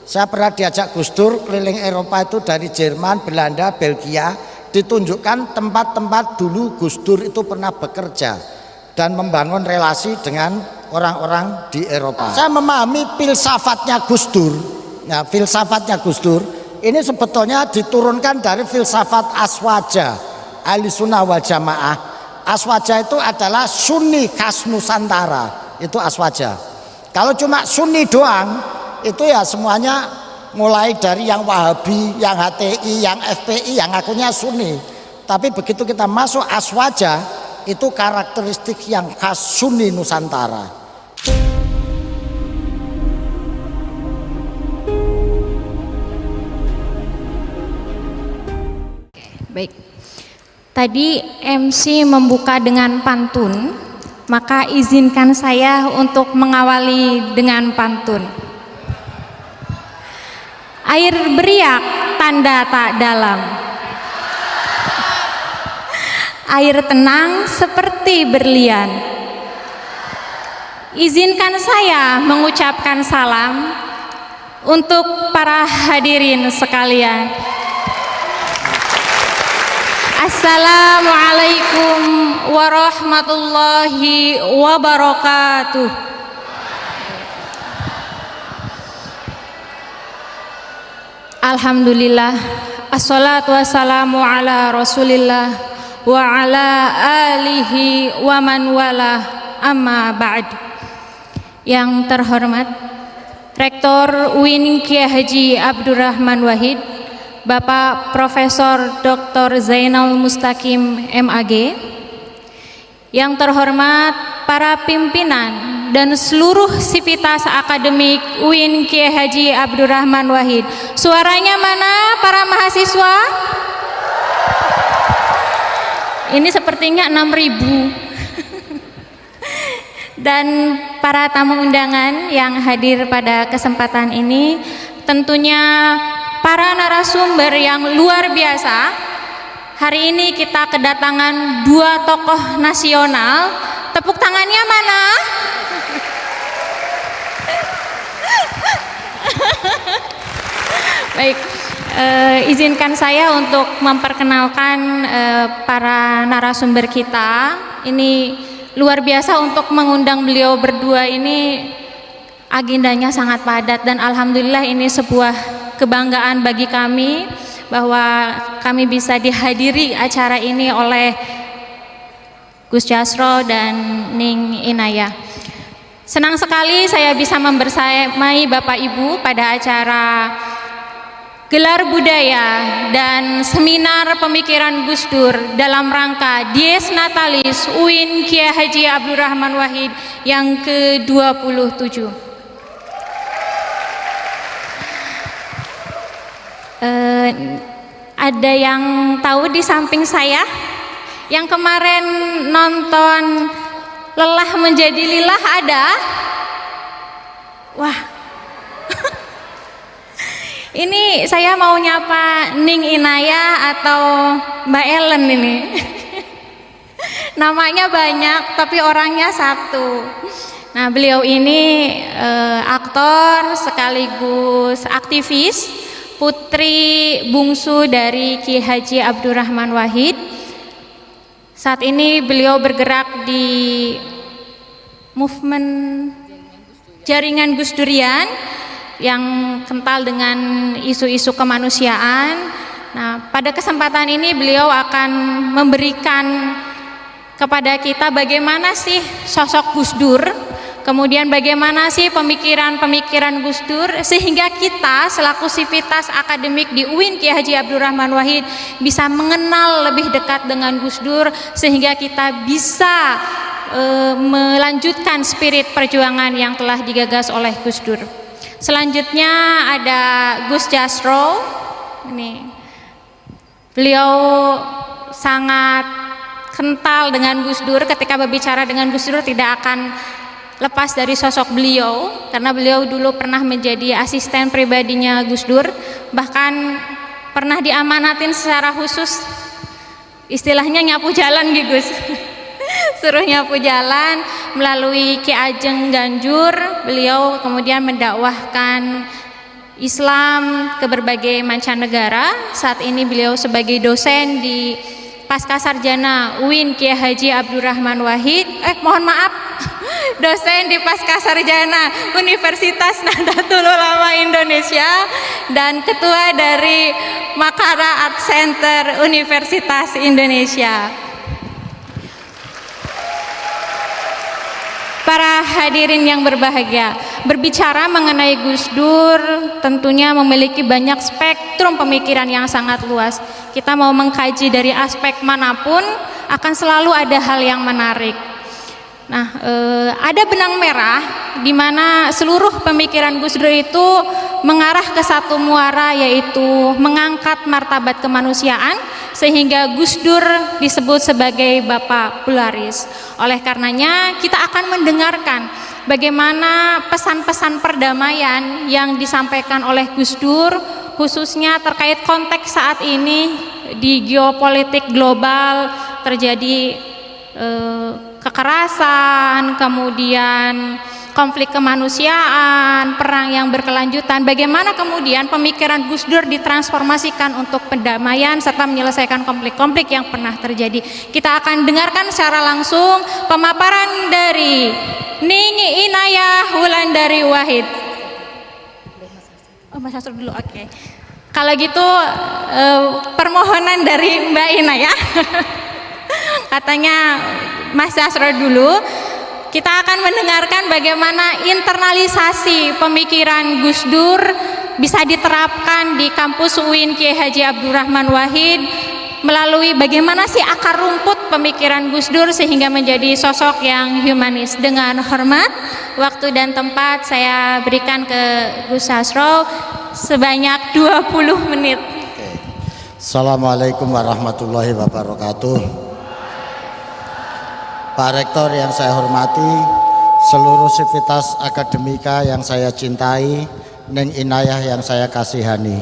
Saya pernah diajak Gus Dur keliling Eropa itu, dari Jerman, Belanda, Belgia, ditunjukkan tempat-tempat dulu Gus Dur itu pernah bekerja dan membangun relasi dengan orang-orang di Eropa. Saya memahami filsafatnya Gus Dur. Nah, filsafatnya Gus Dur ini sebetulnya diturunkan dari filsafat Aswaja, Ahlussunnah wal Jamaah. Aswaja itu adalah Sunni khas Nusantara, itu Aswaja. Kalau cuma Sunni doang, itu ya semuanya mulai dari yang Wahabi, yang HTI, yang FPI, yang ngakunya Sunni. Tapi begitu kita masuk Aswaja, itu karakteristik yang khas Sunni Nusantara. Baik, tadi MC membuka dengan pantun, maka izinkan saya untuk mengawali dengan pantun. Air beriak tanda tak dalam, air tenang seperti berlian. Izinkan saya mengucapkan salam untuk para hadirin sekalian. Assalamualaikum warahmatullahi wabarakatuh. Alhamdulillah, assalatu wassalamu ala rasulillah wa ala alihi wa man wala, amma ba'd. Yang terhormat Rektor UIN Kiai Haji Abdurrahman Wahid, Bapak Profesor Dr. Zainal Mustaqim MAG, yang terhormat para pimpinan dan seluruh sivitas akademik UIN Kiai Haji Abdurrahman Wahid. Suaranya mana para mahasiswa? Ini sepertinya 6.000. Dan para tamu undangan yang hadir pada kesempatan ini, tentunya para narasumber yang luar biasa. Hari ini kita kedatangan dua tokoh nasional. Tepuk tangannya mana? Baik, izinkan saya untuk memperkenalkan para narasumber kita. Ini luar biasa untuk mengundang beliau berdua ini, agendanya sangat padat dan alhamdulillah ini sebuah kebanggaan bagi kami bahwa kami bisa dihadiri acara ini oleh Gus Jasro dan Ning Inayah. Senang sekali saya bisa membersamai Bapak Ibu pada acara gelar budaya dan seminar pemikiran Gus Dur dalam rangka Dies Natalis UIN Kiai Haji Abdurrahman Wahid yang ke-27. Ada yang tahu di samping saya yang kemarin nonton Lelah Menjadi Lilah ada? Wah, ini saya mau nyapa Ning Inayah atau Mbak Ellen ini. Namanya banyak tapi orangnya satu. Nah, beliau ini aktor sekaligus aktivis, putri bungsu dari Kiai Haji Abdurrahman Wahid. Saat ini beliau bergerak di movement Jaringan Gus Durian yang kental dengan isu-isu kemanusiaan. Nah, pada kesempatan ini beliau akan memberikan kepada kita bagaimana sih sosok Gus Dur, kemudian bagaimana sih pemikiran-pemikiran Gus Dur, sehingga kita selaku sivitas akademik di UIN Kiai Haji Abdurrahman Wahid bisa mengenal lebih dekat dengan Gus Dur, sehingga kita bisa melanjutkan spirit perjuangan yang telah digagas oleh Gus Dur. Selanjutnya ada Gus Jasro. Ini beliau sangat kental dengan Gus Dur. Ketika berbicara dengan Gus Dur tidak akan lepas dari sosok beliau, karena beliau dulu pernah menjadi asisten pribadinya Gus Dur, bahkan pernah diamanatin secara khusus, istilahnya nyapu jalan gitu Gus. Suruh nyapu jalan melalui Ki Ajeng Ganjur. Beliau kemudian mendakwahkan Islam ke berbagai mancanegara. Saat ini beliau sebagai dosen di Pascasarjana UIN Kiai Haji Abdurrahman Wahid, mohon maaf, dosen di Pascasarjana Universitas Nahdlatul Ulama Indonesia dan ketua dari Makara Art Center Universitas Indonesia. Para hadirin yang berbahagia, berbicara mengenai Gus Dur tentunya memiliki banyak spektrum pemikiran yang sangat luas. Kita mau mengkaji dari aspek manapun akan selalu ada hal yang menarik. Nah, ada benang merah di mana seluruh pemikiran Gus Dur itu mengarah ke satu muara, yaitu mengangkat martabat kemanusiaan, sehingga Gus Dur disebut sebagai Bapak Pluralis. Oleh karenanya kita akan mendengarkan bagaimana pesan-pesan perdamaian yang disampaikan oleh Gus Dur, khususnya terkait konteks saat ini di geopolitik global terjadi kekerasan, kemudian konflik kemanusiaan, perang yang berkelanjutan. Bagaimana kemudian pemikiran Gus Dur ditransformasikan untuk pendamaian serta menyelesaikan konflik-konflik yang pernah terjadi. Kita akan dengarkan secara langsung pemaparan dari Ningi Inayah Wulandari Wahid. Oh, Mas Hasrul dulu, oke. Kalau gitu permohonan dari Mbak Inayah. Katanya Mas Hasrul dulu. Kita akan mendengarkan bagaimana internalisasi pemikiran Gus Dur bisa diterapkan di kampus UIN Kiai Haji Abdurrahman Wahid melalui bagaimana sih akar rumput pemikiran Gus Dur sehingga menjadi sosok yang humanis. Dengan hormat, waktu dan tempat saya berikan ke Gus Hasrul sebanyak 20 menit. Assalamualaikum warahmatullahi wabarakatuh. Pak Rektor yang saya hormati, seluruh sivitas akademika yang saya cintai, Neng Inayah yang saya kasihani.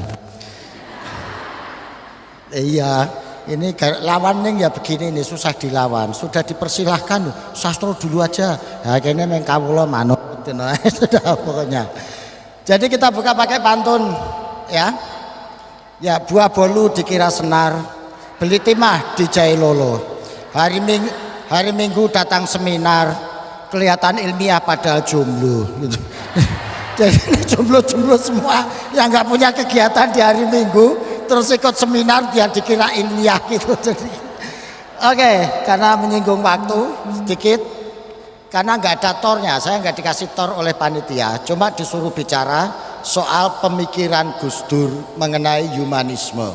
Iya, ini lawan Neng ya begini nih, susah dilawan. Sudah dipersilahkan, sastro dulu aja. Ya kayaknya Neng kawula manut, sudah pokoknya. Jadi kita buka pakai pantun, ya. Ya, buah bolu dikira senar, beli timah di Jailolo. Hari Minggu datang seminar, kelihatan ilmiah padahal jomblo gitu. Jadi jomblo-jomblo semua yang nggak punya kegiatan di hari Minggu terus ikut seminar dia dikira ilmiah gitu. Jadi oke, karena menyinggung waktu sedikit, karena nggak ada tornya, saya nggak dikasih tor oleh panitia, cuma disuruh bicara soal pemikiran Gus Dur mengenai humanisme.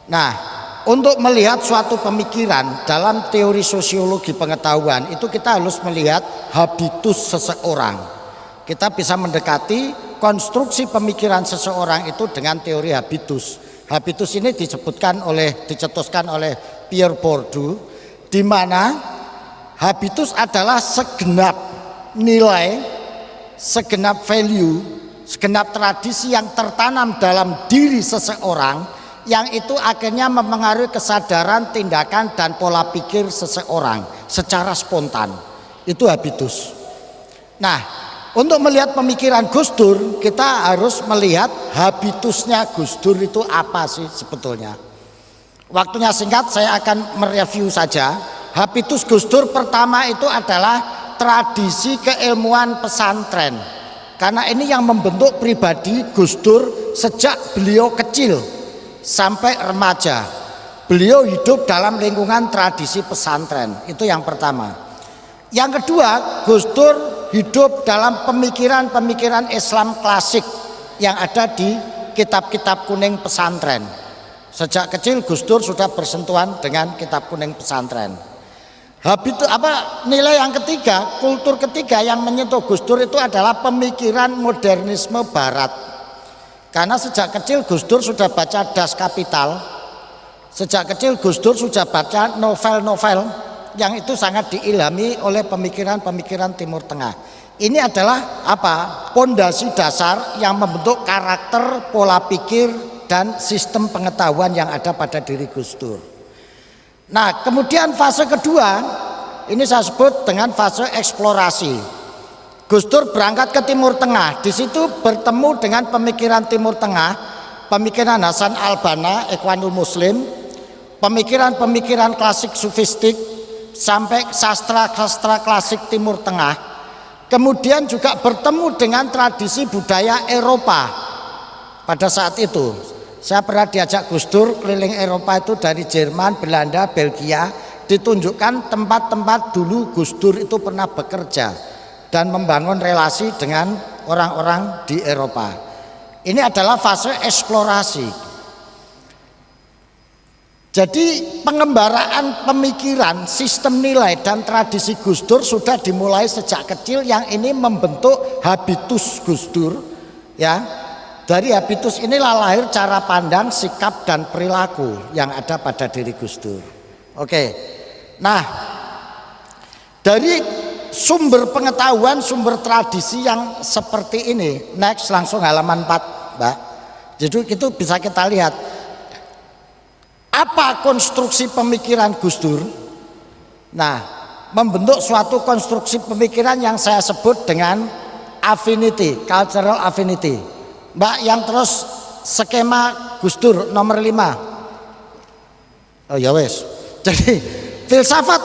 Nah, untuk melihat suatu pemikiran dalam teori sosiologi pengetahuan itu kita harus melihat habitus seseorang. Kita bisa mendekati konstruksi pemikiran seseorang itu dengan teori habitus. Habitus ini dicetuskan oleh Pierre Bourdieu, di mana habitus adalah segenap nilai, segenap value, segenap tradisi yang tertanam dalam diri seseorang, yang itu akhirnya mempengaruhi kesadaran, tindakan, dan pola pikir seseorang secara spontan. Itu habitus. Nah, untuk melihat pemikiran Gus Dur, kita harus melihat habitusnya Gus Dur itu apa sih sebetulnya. Waktunya singkat, saya akan mereview saja. Habitus Gus Dur pertama itu adalah tradisi keilmuan pesantren. Karena ini yang membentuk pribadi Gus Dur sejak beliau kecil sampai remaja. Beliau hidup dalam lingkungan tradisi pesantren. Itu yang pertama. Yang kedua, Gus Dur hidup dalam pemikiran-pemikiran Islam klasik yang ada di kitab-kitab kuning pesantren. Sejak kecil Gus Dur sudah bersentuhan dengan kitab kuning pesantren. Nilai yang ketiga, kultur ketiga yang menyentuh Gus Dur itu adalah pemikiran modernisme barat. Karena sejak kecil Gus Dur sudah baca Das Kapital, sejak kecil Gus Dur sudah baca novel-novel yang itu sangat diilhami oleh pemikiran-pemikiran Timur Tengah. Ini adalah pondasi dasar yang membentuk karakter, pola pikir, dan sistem pengetahuan yang ada pada diri Gus Dur. Nah, kemudian fase kedua, ini saya sebut dengan fase eksplorasi. Gus Dur berangkat ke Timur Tengah, di situ bertemu dengan pemikiran Timur Tengah, pemikiran Hasan al-Banna, Ikhwanul Muslim, pemikiran-pemikiran klasik sufistik, sampai sastra-sastra klasik Timur Tengah. Kemudian juga bertemu dengan tradisi budaya Eropa pada saat itu. Saya pernah diajak Gus Dur keliling Eropa itu dari Jerman, Belanda, Belgia, ditunjukkan tempat-tempat dulu Gus Dur itu pernah bekerja dan membangun relasi dengan orang-orang di Eropa. Ini adalah fase eksplorasi. Jadi pengembaraan pemikiran, sistem nilai dan tradisi Gus Dur sudah dimulai sejak kecil, yang ini membentuk habitus Gus Dur, ya. Dari habitus inilah lahir cara pandang, sikap dan perilaku yang ada pada diri Gus Dur. Oke. Nah, dari sumber pengetahuan, sumber tradisi yang seperti ini, next langsung halaman 4, Mbak. Jadi itu bisa kita lihat apa konstruksi pemikiran Gus Dur. Nah, membentuk suatu konstruksi pemikiran yang saya sebut dengan affinity, cultural affinity. Mbak, yang terus skema Gus Dur nomor 5. Oh ya wes. Jadi filsafat,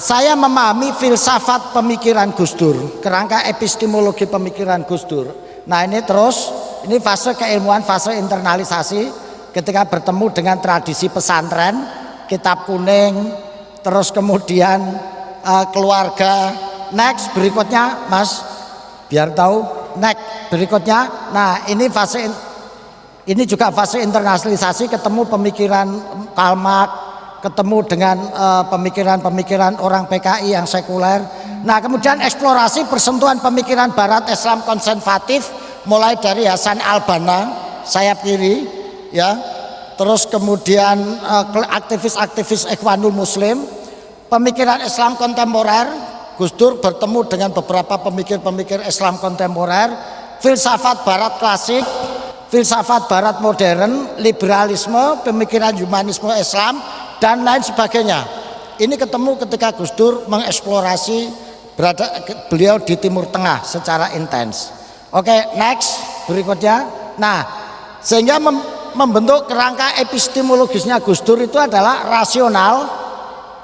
saya memahami filsafat pemikiran Gus Dur, kerangka epistemologi pemikiran Gus Dur. Nah ini terus, ini fase keilmuan, fase internalisasi, ketika bertemu dengan tradisi pesantren, kitab kuning, terus kemudian keluarga. Next berikutnya, Mas, biar tahu. Next berikutnya, nah ini fase, ini juga fase internalisasi, ketemu pemikiran Karl Marx, ketemu dengan pemikiran-pemikiran orang PKI yang sekuler. Nah kemudian eksplorasi persentuhan pemikiran Barat Islam konservatif, mulai dari Hasan al-Banna sayap kiri, ya, terus kemudian aktivis-aktivis Ikhwanul Muslim, pemikiran Islam kontemporer. Gus Dur bertemu dengan beberapa pemikir-pemikir Islam kontemporer, filsafat Barat klasik, filsafat Barat modern, liberalisme, pemikiran humanisme Islam, dan lain sebagainya. Ini ketemu ketika Gus Dur mengeksplorasi beliau di Timur Tengah secara intens. Oke, next berikutnya. Nah, sehingga membentuk kerangka epistemologisnya Gus Dur itu adalah rasional,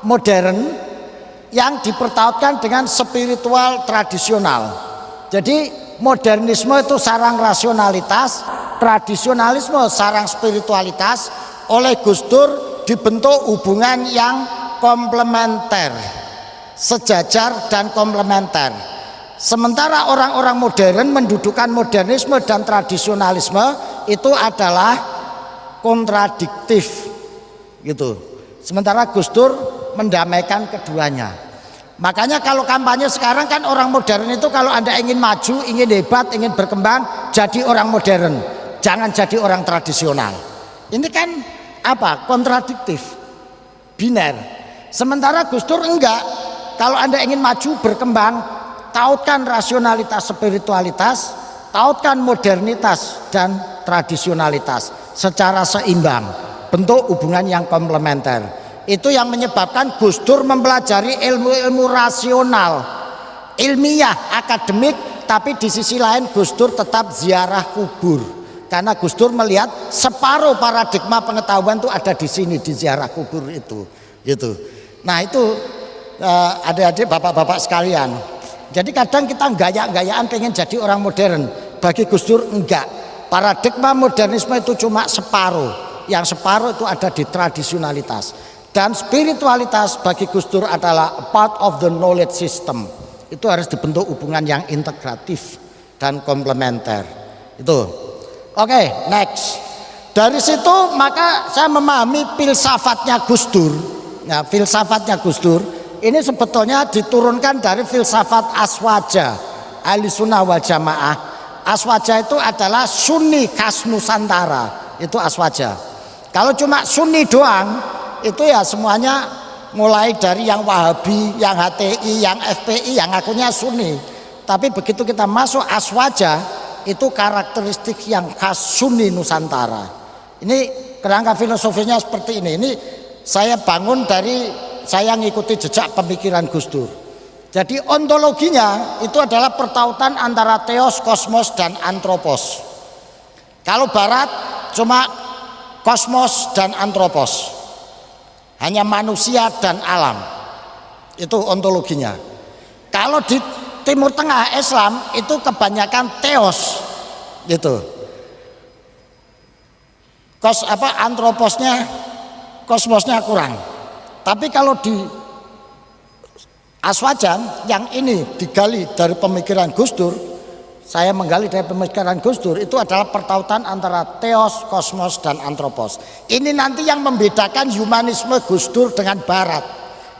modern, yang dipertautkan dengan spiritual tradisional. Jadi modernisme itu sarang rasionalitas, tradisionalisme sarang spiritualitas. Oleh Gus Dur dibentuk hubungan yang komplementer, sejajar dan komplementer. Sementara orang-orang modern mendudukan modernisme dan tradisionalisme itu adalah kontradiktif, gitu. Sementara Gus Dur mendamaikan keduanya. Makanya kalau kampanye sekarang kan orang modern itu kalau Anda ingin maju, ingin hebat, ingin berkembang, jadi orang modern, jangan jadi orang tradisional. Ini kan apa? Kontradiktif, biner. Sementara Gus Dur enggak. Kalau Anda ingin maju, berkembang, tautkan rasionalitas, spiritualitas, tautkan modernitas dan tradisionalitas secara seimbang, bentuk hubungan yang komplementer. Itu yang menyebabkan Gus Dur mempelajari ilmu-ilmu rasional, ilmiah, akademik, tapi di sisi lain Gus Dur tetap ziarah kubur, karena Gus Dur melihat separuh paradigma pengetahuan itu ada di sini, di ziarah kubur itu, gitu. Nah itu adik-adik, bapak-bapak sekalian. Jadi kadang kita gaya-gayaan pengen jadi orang modern, bagi Gus Dur enggak. Paradigma modernisme itu cuma separuh, yang separuh itu ada di tradisionalitas. Dan spiritualitas bagi Gus Dur adalah a part of the knowledge system. Itu harus dibentuk hubungan yang integratif dan komplementer. Itu. Oke, next. Dari situ maka saya memahami filsafatnya Gus Dur. Nah, filsafatnya Gus Dur ini sebetulnya diturunkan dari filsafat Aswaja, Ahlussunnah wal Jamaah. Aswaja itu adalah Sunni khas Nusantara. Itu Aswaja. Kalau cuma Sunni doang, itu ya semuanya mulai dari yang Wahabi, yang HTI, yang FPI, yang ngakunya Sunni. Tapi begitu kita masuk Aswaja, itu karakteristik yang khas Sunni Nusantara. Ini kerangka filosofinya seperti ini. Ini saya bangun dari saya ngikuti jejak pemikiran Gus Dur. Jadi ontologinya itu adalah pertautan antara theos, kosmos, dan antropos. Kalau barat cuma kosmos dan antropos, hanya manusia dan alam, itu ontologinya. Kalau di Timur Tengah Islam itu kebanyakan theos, gitu. Antroposnya, kosmosnya kurang. Tapi kalau di Aswajan yang ini digali dari pemikiran Gus Dur, saya menggali dari pemikiran Gus Dur, itu adalah pertautan antara theos, kosmos, dan antropos. Ini nanti yang membedakan humanisme Gus Dur dengan barat,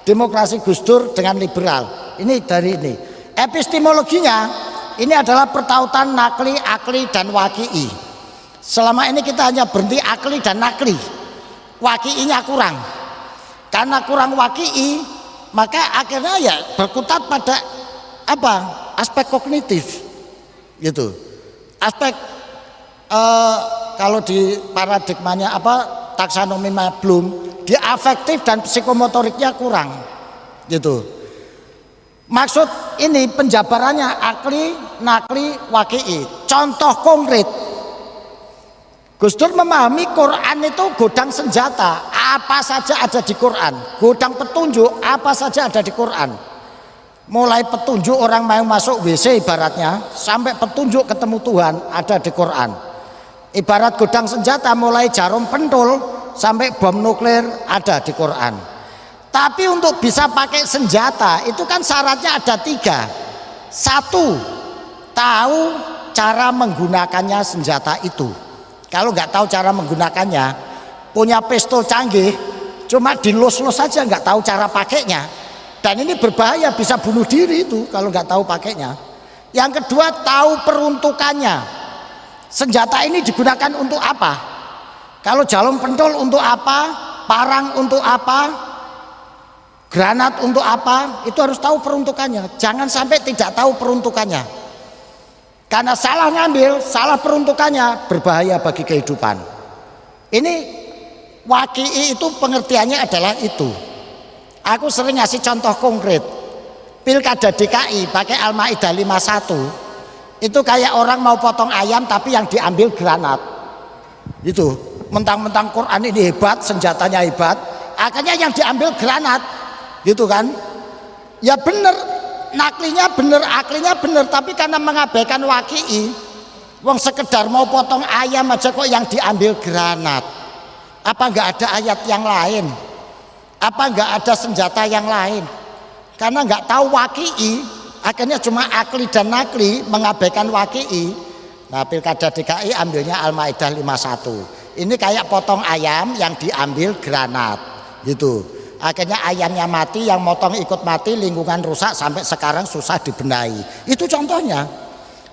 demokrasi Gus Dur dengan liberal. Ini dari ini. Epistemologinya ini adalah pertautan nakli, akli, dan waki'i. Selama ini kita hanya berhenti akli dan nakli, waki'inya kurang. Karena kurang waki'i, maka akhirnya ya berkutat pada apa? Aspek kognitif, gitu. Aspek kalau di paradigmanya taksonomi Bloom, dia afektif dan psikomotoriknya kurang, gitu. Maksud ini penjabarannya akli, nakli, waki'i. Contoh konkret, Gus Dur memahami Quran itu gudang senjata, apa saja ada di Quran. Gudang petunjuk, apa saja ada di Quran. Mulai petunjuk orang mau masuk WC ibaratnya, sampai petunjuk ketemu Tuhan ada di Quran. Ibarat gudang senjata, mulai jarum pentul sampai bom nuklir ada di Quran. Tapi untuk bisa pakai senjata itu kan syaratnya ada 3. 1, tahu cara menggunakannya senjata itu. Kalau nggak tahu cara menggunakannya, punya pistol canggih, cuma dilus-lus saja nggak tahu cara pakainya, dan ini berbahaya, bisa bunuh diri itu kalau nggak tahu pakainya. Yang kedua, tahu peruntukannya. Senjata ini digunakan untuk apa? Kalau jarum pentul untuk apa? Parang untuk apa? Granat untuk apa? Itu harus tahu peruntukannya. Jangan sampai tidak tahu peruntukannya. Karena salah ngambil, salah peruntukannya, berbahaya bagi kehidupan. Ini waki'i itu pengertiannya adalah itu. Aku sering ngasih contoh konkret. Pilkada DKI pakai Al-Maidah 51. Itu kayak orang mau potong ayam tapi yang diambil granat. Itu mentang-mentang Quran ini hebat, senjatanya hebat, akhirnya yang diambil granat. Gitu kan? Ya bener. Naklinya bener, aklinya bener, tapi karena mengabaikan waki'i, wong sekedar mau potong ayam aja kok yang diambil granat. Apa enggak ada ayat yang lain? Apa enggak ada senjata yang lain? Karena enggak tahu waki'i, akhirnya cuma akli dan nakli, mengabaikan waki'i. Nah, Pilkada DKI ambilnya Al-Maidah 51. Ini kayak potong ayam yang diambil granat, gitu. Akhirnya ayamnya mati, yang motong ikut mati, lingkungan rusak, sampai sekarang susah dibenahi. Itu contohnya.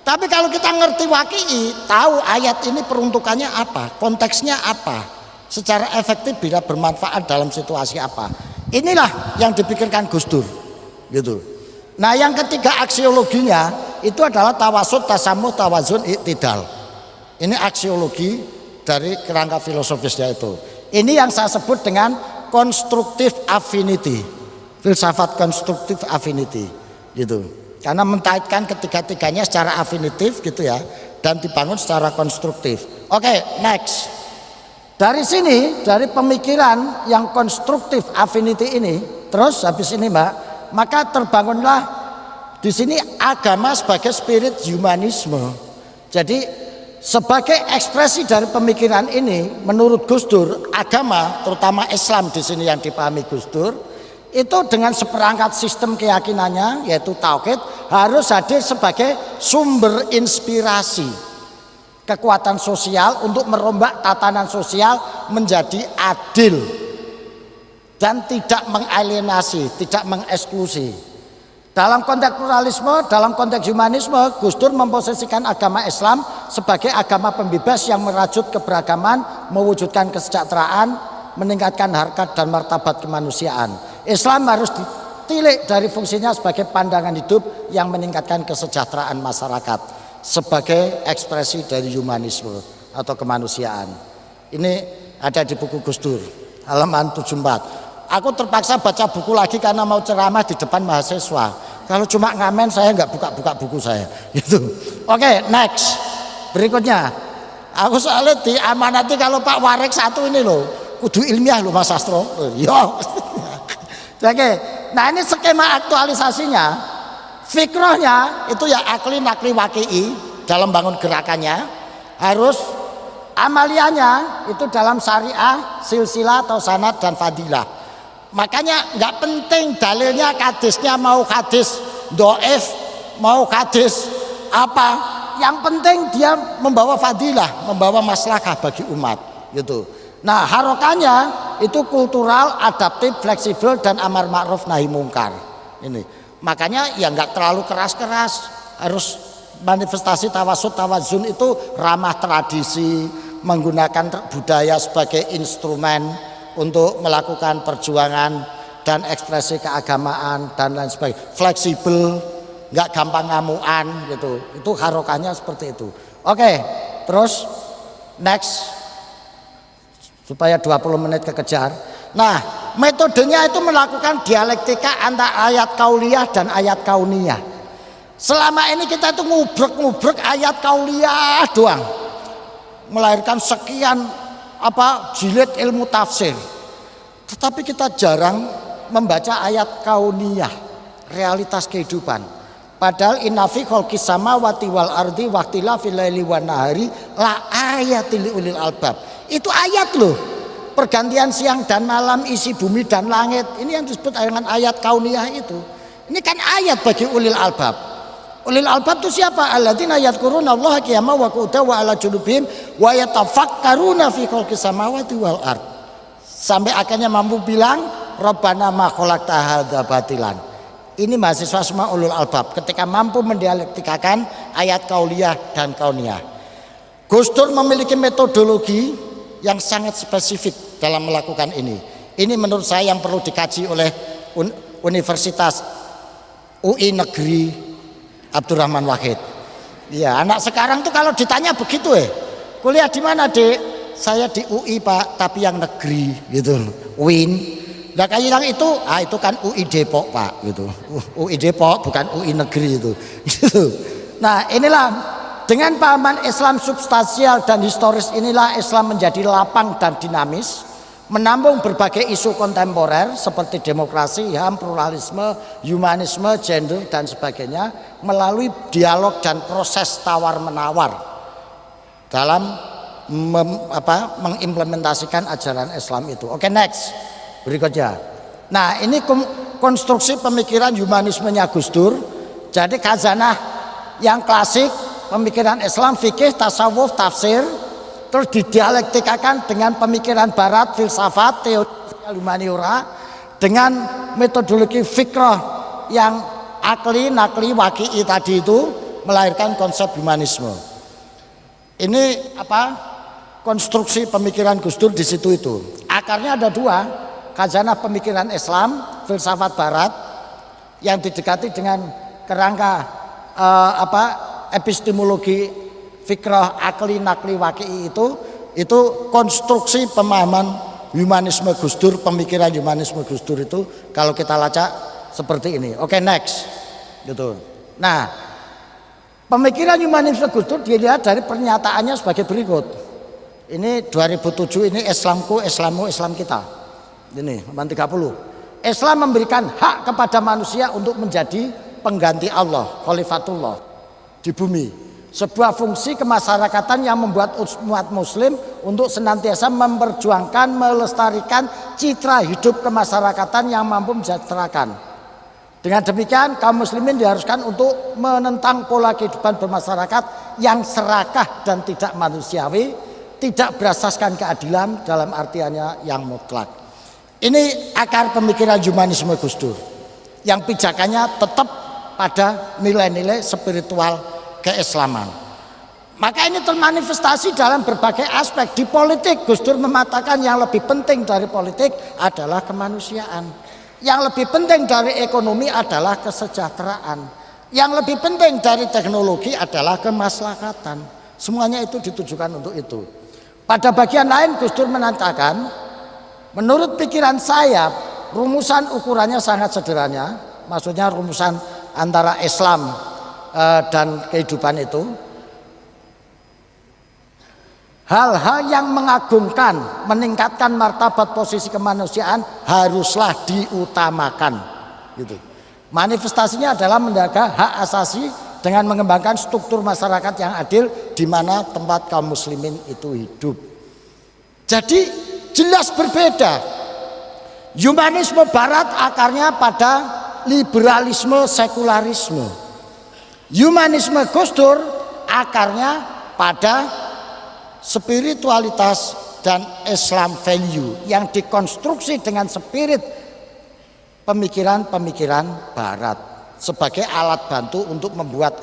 Tapi kalau kita ngerti waki'i, tahu ayat ini peruntukannya apa, konteksnya apa, secara efektif bila bermanfaat dalam situasi apa. Inilah yang dipikirkan Gus Dur, gitu. Nah, yang ketiga aksiologinya itu adalah tawasud, tasamuh, tawazun, iktidal. Ini aksiologi dari kerangka filosofisnya itu. Ini yang saya sebut dengan constructive affinity, filsafat constructive affinity, gitu. Karena mentaitkan ketiga-tiganya secara afinitif, gitu ya, dan dibangun secara konstruktif. Oke, next. Dari sini, dari pemikiran yang constructive affinity ini, terus habis ini Mbak, maka terbangunlah di sini agama sebagai spirit humanisme. Jadi sebagai ekspresi dari pemikiran ini, menurut Gus Dur, agama, terutama Islam di sini yang dipahami Gus Dur, itu dengan seperangkat sistem keyakinannya, yaitu tauhid, harus hadir sebagai sumber inspirasi kekuatan sosial untuk merombak tatanan sosial menjadi adil dan tidak mengalienasi, tidak mengeksklusi. Dalam konteks pluralisme, dalam konteks humanisme, Gus Dur memposisikan agama Islam sebagai agama pembebas yang merajut keberagaman, mewujudkan kesejahteraan, meningkatkan harkat dan martabat kemanusiaan. Islam harus ditilik dari fungsinya sebagai pandangan hidup yang meningkatkan kesejahteraan masyarakat sebagai ekspresi dari humanisme atau kemanusiaan. Ini ada di buku Gus Dur, halaman 74. Aku terpaksa baca buku lagi karena mau ceramah di depan mahasiswa. Kalau cuma ngamen saya nggak buka-buka buku saya. Gitu. Oke, next. Berikutnya. Aku soalnya diamanati kalau Pak Warek satu ini loh, kudu ilmiah loh Mas Sastro. Yo. Oke. Nah, ini skema aktualisasinya. Fikrohnya itu ya akli nakli waki'i dalam bangun gerakannya, harus amalianya itu dalam syariah, silsilah atau sanad dan fadilah. Makanya nggak penting dalilnya hadisnya mau hadis doif, mau hadis apa, yang penting dia membawa fadilah, membawa maslahah bagi umat gitu. Nah, harokannya itu kultural, adaptif, fleksibel, dan amar ma'ruf nahi mungkar. Ini makanya ya nggak terlalu keras-keras, harus manifestasi tawasud tawazun itu ramah tradisi, menggunakan budaya sebagai instrumen untuk melakukan perjuangan dan ekspresi keagamaan dan lain sebagainya. Fleksibel, nggak gampang ngamuan gitu. Itu harokannya seperti itu. Oke, terus next supaya 20 menit kekejar. Nah, metodenya itu melakukan dialektika antara ayat kauliyah dan ayat kauniyah. Selama ini kita itu ngubrek-ngubrek ayat kauliyah doang, melahirkan sekian jilid ilmu tafsir. Tetapi kita jarang membaca ayat kauniyah, realitas kehidupan. Padahal inna fi khalqis samawati wal ardi waqtilafil laili wan nahari la ayatil ulil albab. Itu ayat loh. Pergantian siang dan malam, isi bumi dan langit. Ini yang disebut dengan ayat kauniyah itu. Ini kan ayat bagi ulil albab. Ulil albab itu siapa? Alladzina yadhkuruna Allah qiyaman wa qu'udan wa ala junubihim wa yatafakkaruna fi khalqis samawati wal ard. Sampai akhirnya mampu bilang Rabbana ma khalaqta hadza batilan. Ini mahasiswa semua ulul albab ketika mampu mendialektikakan ayat kauliyah dan kauniyah. Gus Dur memiliki metodologi yang sangat spesifik dalam melakukan ini. Ini menurut saya yang perlu dikaji oleh Universitas UI Negeri Abdurrahman Wahid. Ya, anak sekarang tuh kalau ditanya begitu kuliah di mana Dek? Saya di UI Pak, tapi yang negeri gitu. UIN. Nah kayak yang itu kan UI Depok Pak gitu. UI Depok bukan UI Negeri itu. Gitu. Nah inilah dengan pahaman Islam substansial dan historis inilah Islam menjadi lapang dan dinamis, menampung berbagai isu kontemporer seperti demokrasi, HAM, pluralisme, humanisme, gender dan sebagainya melalui dialog dan proses tawar-menawar dalam mengimplementasikan ajaran Islam itu. Oke, next. Berikutnya. Nah, ini konstruksi pemikiran humanismenya Gus Dur. Jadi khazanah yang klasik pemikiran Islam, fikih, tasawuf, tafsir, terus didialektikakan dengan pemikiran barat, filsafat, teori humaniora, dengan metodologi fikrah yang akli, nakli, waki'i tadi itu melahirkan konsep humanisme. Ini konstruksi pemikiran Gus Dur di situ itu. Akarnya ada dua, khazanah pemikiran Islam, filsafat barat yang didekati dengan kerangka epistemologi fikrah akli nakli waki'i itu konstruksi pemahaman humanisme Gus Dur, pemikiran humanisme Gus Dur itu kalau kita lacak seperti ini. Oke, next gitu. Nah, pemikiran humanisme Gus Dur dilihat dari pernyataannya sebagai berikut. Ini 2007, ini Islamku, Islammu, Islam kita. Ini 30. Islam memberikan hak kepada manusia untuk menjadi pengganti Allah, khalifatullah di bumi, sebuah fungsi kemasyarakatan yang membuat umat muslim untuk senantiasa memperjuangkan, melestarikan citra hidup kemasyarakatan yang mampu mensejahterakan. Dengan demikian kaum muslimin diharuskan untuk menentang pola kehidupan bermasyarakat yang serakah dan tidak manusiawi, tidak berasaskan keadilan dalam artiannya yang mutlak. Ini akar pemikiran humanisme Gus Dur yang pijakannya tetap pada nilai-nilai spiritual keislaman. Maka ini termanifestasi dalam berbagai aspek. Di politik Gus Dur mengatakan yang lebih penting dari politik adalah kemanusiaan. Yang lebih penting dari ekonomi adalah kesejahteraan. Yang lebih penting dari teknologi adalah kemaslahatan. Semuanya itu ditujukan untuk itu. Pada bagian lain Gus Dur mengatakan, menurut pikiran saya rumusan ukurannya sangat sederhana. Maksudnya rumusan antara Islam dan kehidupan itu. Hal-hal yang mengagungkan, meningkatkan martabat posisi kemanusiaan haruslah diutamakan. Gitu. Manifestasinya adalah menjaga hak asasi dengan mengembangkan struktur masyarakat yang adil di mana tempat kaum muslimin itu hidup. Jadi jelas berbeda. Humanisme barat akarnya pada liberalisme sekularisme. Humanisme Gus Dur akarnya pada spiritualitas dan Islam value yang dikonstruksi dengan spirit pemikiran-pemikiran barat sebagai alat bantu untuk membuat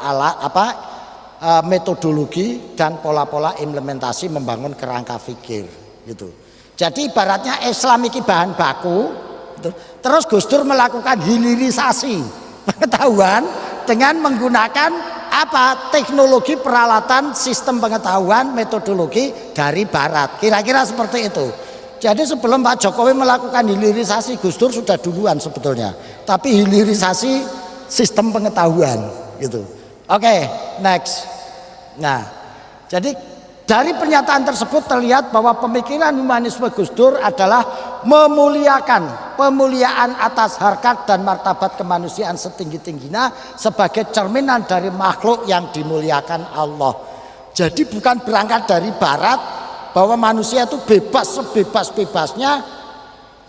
metodologi dan pola-pola implementasi membangun kerangka fikir gitu. Jadi ibaratnya Islam iki bahan baku gitu. Terus Gus Dur melakukan hilirisasi pengetahuan dengan menggunakan teknologi peralatan sistem pengetahuan metodologi dari barat, kira-kira seperti itu. Jadi sebelum Pak Jokowi melakukan hilirisasi, Gus Dur sudah duluan sebetulnya, tapi hilirisasi sistem pengetahuan gitu. Oke, next. Nah, jadi dari pernyataan tersebut terlihat bahwa pemikiran humanisme Gus Dur adalah pemuliaan atas harkat dan martabat kemanusiaan setinggi-tingginya sebagai cerminan dari makhluk yang dimuliakan Allah. Jadi bukan berangkat dari barat bahwa manusia itu bebas sebebas-bebasnya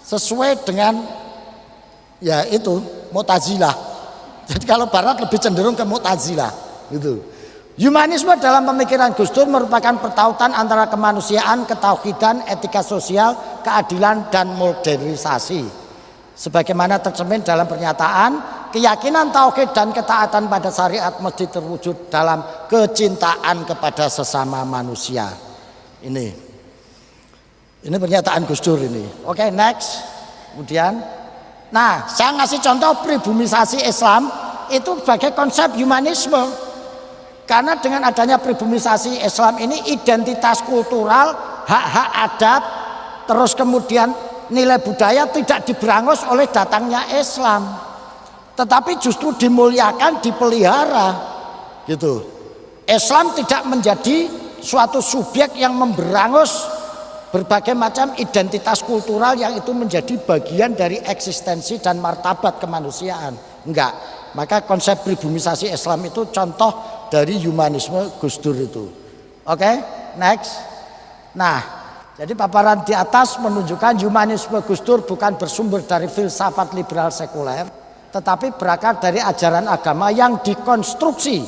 sesuai dengan Mu'tazilah. Jadi kalau barat lebih cenderung ke Mu'tazilah gitu. Humanisme dalam pemikiran Gus Dur merupakan pertautan antara kemanusiaan, ketauhidan, etika sosial, keadilan, dan modernisasi. Sebagaimana tercermin dalam pernyataan, keyakinan tauhid dan ketaatan pada syariat mesti terwujud dalam kecintaan kepada sesama manusia. Ini pernyataan Gus Dur ini. Oke, next. Kemudian, saya ngasih contoh pribumisasi Islam itu sebagai konsep humanisme. Karena dengan adanya pribumisasi Islam ini identitas kultural, hak-hak adat, terus kemudian nilai budaya tidak diberangus oleh datangnya Islam, tetapi justru dimuliakan, dipelihara gitu. Islam tidak menjadi suatu subjek yang memberangus berbagai macam identitas kultural yang itu menjadi bagian dari eksistensi dan martabat kemanusiaan. Enggak. Maka konsep pribumisasi Islam itu contoh dari humanisme Gus Dur itu. Oke, next. Jadi paparan di atas menunjukkan humanisme Gus Dur bukan bersumber dari filsafat liberal sekuler, tetapi berakar dari ajaran agama yang dikonstruksi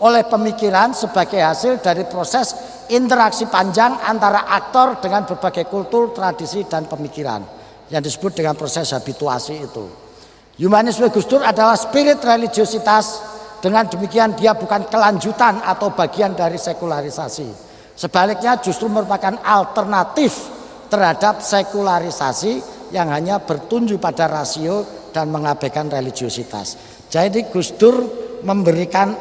oleh pemikiran sebagai hasil dari proses interaksi panjang antara aktor dengan berbagai kultur, tradisi, dan pemikiran yang disebut dengan proses habituasi itu. Humanisme Gus Dur adalah spirit religiositas. Dengan demikian dia bukan kelanjutan atau bagian dari sekularisasi. Sebaliknya justru merupakan alternatif terhadap sekularisasi yang hanya bertunjuk pada rasio dan mengabaikan religiositas. Jadi Gus Dur memberikan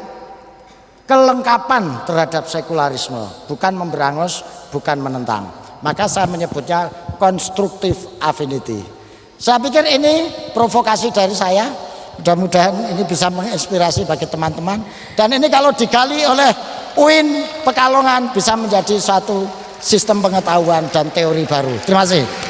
kelengkapan terhadap sekularisme, bukan memberangus, bukan menentang. Maka saya menyebutnya constructive affinity. Saya pikir ini provokasi dari saya. Mudah-mudahan ini bisa menginspirasi bagi teman-teman. Dan ini kalau digali oleh UIN Pekalongan bisa menjadi suatu sistem pengetahuan dan teori baru. Terima kasih.